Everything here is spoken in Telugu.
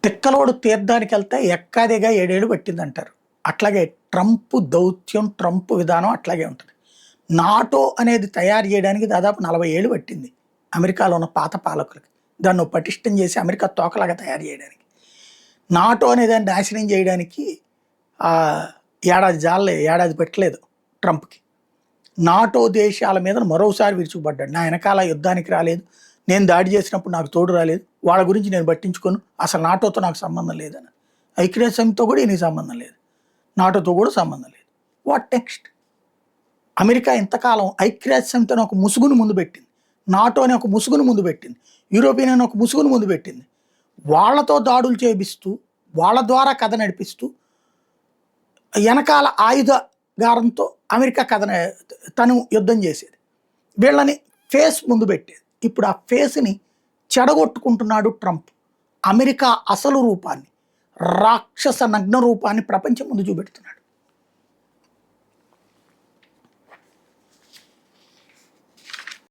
తిక్కలోడు తీర్థానికి వెళ్తే ఎక్కాదిగా 7 ఏళ్ళు పట్టిందంటారు. అట్లాగే ట్రంప్ దౌత్యం, ట్రంప్ విధానం అట్లాగే ఉంటుంది. నాటో అనేది తయారు చేయడానికి దాదాపు 40 ఏళ్ళు పట్టింది అమెరికాలో ఉన్న పాత పాలకులకి. దాన్ని పటిష్టం చేసి అమెరికా తోకలాగా తయారు చేయడానికి. నాటో అనేదాన్ని నాశనం చేయడానికి ఏడాది పెట్టలేదు ట్రంప్కి. నాటో దేశాల మీద మరోసారి విరుచుకుపడ్డాడు. నా వెనకాల యుద్ధానికి రాలేదు, నేను దాడి చేసినప్పుడు నాకు తోడు రాలేదు, వాళ్ళ గురించి నేను పట్టించుకోను, అసలు నాటోతో నాకు సంబంధం లేదని. ఐక్యరాజ్య సమితితో కూడా ఈయనకి సంబంధం లేదు, నాటోతో కూడా సంబంధం లేదు. What next? అమెరికా ఇంతకాలం ఐక్యరాజ్య సమితి అని ఒక ముసుగును ముందు పెట్టింది, నాటో అని ఒక ముసుగును ముందు పెట్టింది, యూరోపియన్ అని ఒక ముసుగును ముందు పెట్టింది. వాళ్లతో దాడులు చేపిస్తూ, వాళ్ళ ద్వారా కథ నడిపిస్తూ, వెనకాల ఆయుధగారంతో అమెరికా తను యుద్ధం చేసేది. వీళ్ళని ఫేస్ ముందు పెట్టేది. ఇప్పుడు ఆ ఫేస్ని చెడగొట్టుకుంటున్నాడు ట్రంప్. అమెరికా అసలు రూపాన్ని, రాక్షస నగ్న రూపాన్ని ప్రపంచం ముందు చూపెడుతున్నాడు.